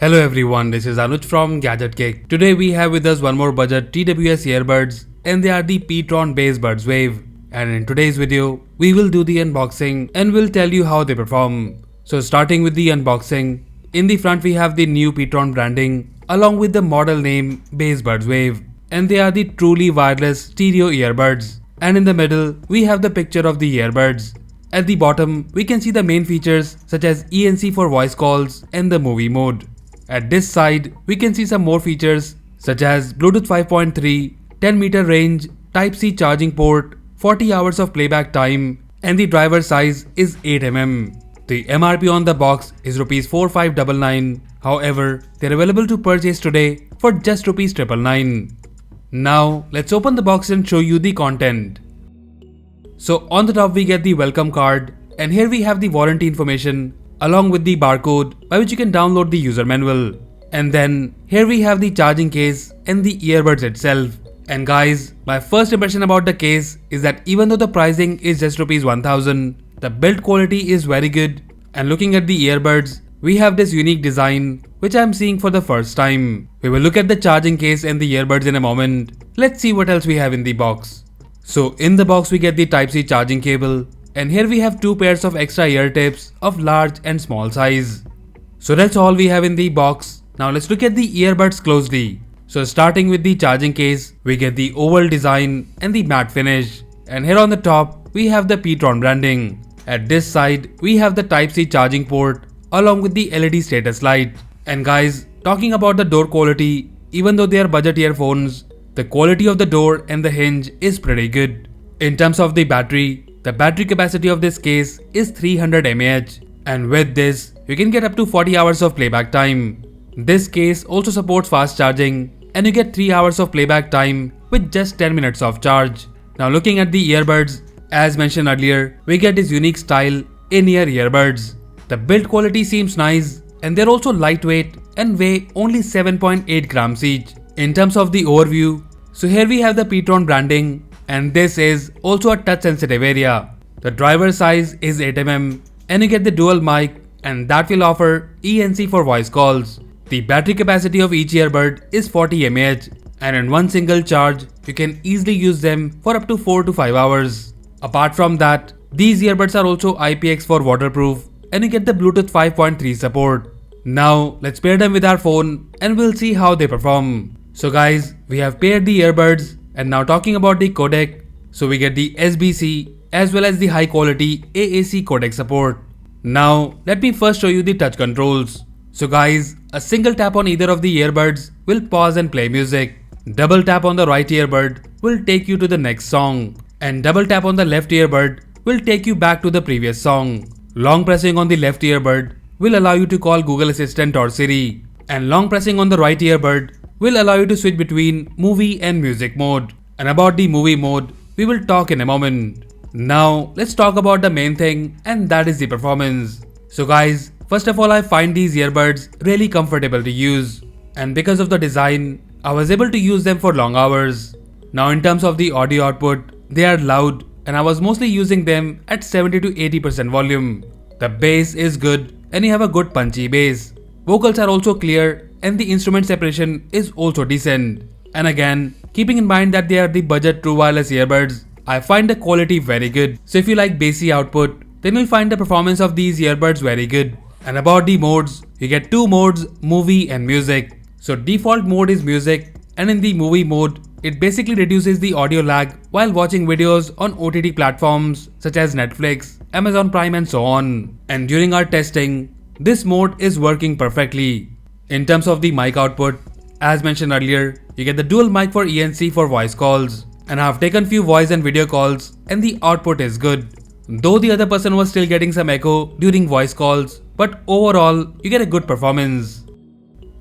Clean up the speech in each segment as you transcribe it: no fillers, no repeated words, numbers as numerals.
Hello everyone, this is Anuj from GadgetGig. Today we have with us one more budget TWS Earbuds and they are the pTron Bassbuds Wave. And in today's video, we will do the unboxing and we'll tell you how they perform. So starting with the unboxing, in the front we have the new pTron branding along with the model name Bassbuds Wave. And they are the truly wireless stereo earbuds. And in the middle, we have the picture of the earbuds. At the bottom, we can see the main features such as ENC for voice calls and the movie mode. At this side, we can see some more features such as Bluetooth 5.3, 10 meter range, Type-C charging port, 40 hours of playback time, and the driver size is 8mm. The MRP on the box is Rs 4599. However, they are available to purchase today for just Rs 999. Now, let's open the box and show you the content. So on the top we get the welcome card, and here we have the warranty information along with the barcode by which you can download the user manual. And then here we have the charging case and the earbuds itself. And guys, my first impression about the case is that even though the pricing is just Rs 1000, the build quality is very good. And looking at the earbuds, we have this unique design which I am seeing for the first time. We will look at the charging case and the earbuds in a moment. Let's see what else we have in the box. So in the box we get the Type-C charging cable, and here we have two pairs of extra ear tips of large and small size. So that's all we have in the box. Now let's look at the earbuds closely. So starting with the charging case, we get the oval design and the matte finish, and here on the top we have the pTron branding. At this side we have the Type-C charging port along with the LED status light. And guys, talking about the door quality, even though they are budget earphones, the quality of the door and the hinge is pretty good. In terms of the battery capacity of this case is 300 mAh, and with this you can get up to 40 hours of playback time. This case also supports fast charging and you get 3 hours of playback time with just 10 minutes of charge. Now looking at the earbuds, as mentioned earlier, we get this unique style in-ear earbuds. The build quality seems nice and they're also lightweight and weigh only 7.8 grams each. In terms of the overview, so here we have the pTron branding, and this is also a touch sensitive area. The driver size is 8mm and you get the dual mic, and that will offer ENC for voice calls. The battery capacity of each earbud is 40 mAh, and in one single charge you can easily use them for up to 4 to 5 hours. Apart from that, these earbuds are also IPX4 waterproof and you get the Bluetooth 5.3 support. Now let's pair them with our phone and we'll see how they perform. So guys, we have paired the earbuds, and now talking about the codec, so we get the SBC as well as the high quality AAC codec support. Now let me first show you the touch controls. So guys, a single tap on either of the earbuds will pause and play music. Double tap on the right earbud will take you to the next song, and double tap on the left earbud will take you back to the previous song. Long pressing on the left earbud will allow you to call Google Assistant or Siri, and long pressing on the right earbud will allow you to switch between movie and music mode. And about the movie mode, we will talk in a moment. Now let's talk about the main thing, and that is the performance. So guys, first of all, I find these earbuds really comfortable to use, and because of the design, I was able to use them for long hours. Now in terms of the audio output, they are loud, and I was mostly using them at 70 to 80% volume. The bass is good and you have a good punchy bass. Vocals are also clear and the instrument separation is also decent. And again, keeping in mind that they are the budget true wireless earbuds, I find the quality very good. So if you like bassy output, then you'll find the performance of these earbuds very good. And about the modes, you get two modes, movie and music. So default mode is music, and in the movie mode, it basically reduces the audio lag while watching videos on OTT platforms such as Netflix, Amazon Prime and so on. And during our testing, this mode is working perfectly. In terms of the mic output, as mentioned earlier, you get the dual mic for ENC for voice calls, and I have taken few voice and video calls and the output is good. Though the other person was still getting some echo during voice calls, but overall you get a good performance.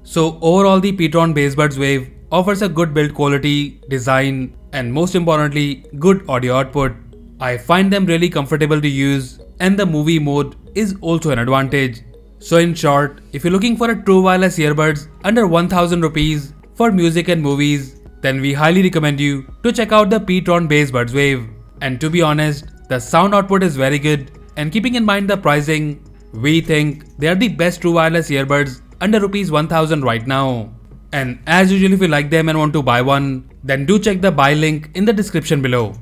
So overall the pTron Bassbuds Wave offers a good build quality, design, and most importantly good audio output. I find them really comfortable to use, and the movie mode is also an advantage. So in short, if you're looking for a true wireless earbuds under 1000 rupees for music and movies, then we highly recommend you to check out the pTron Bassbuds Wave. And to be honest, the sound output is very good, and keeping in mind the pricing, we think they are the best true wireless earbuds under rupees 1000 right now. And as usual, if you like them and want to buy one, then do check the buy link in the description below.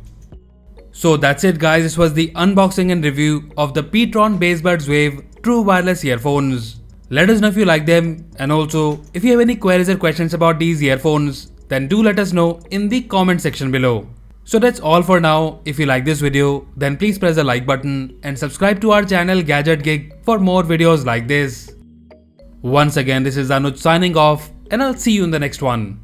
So that's it guys, this was the unboxing and review of the pTron Bassbuds Wave True Wireless Earphones. Let us know if you like them, and also if you have any queries or questions about these earphones, then do let us know in the comment section below. So that's all for now. If you like this video, then please press the like button and subscribe to our channel Gadget Gig for more videos like this. Once again, this is Anuj signing off, and I'll see you in the next one.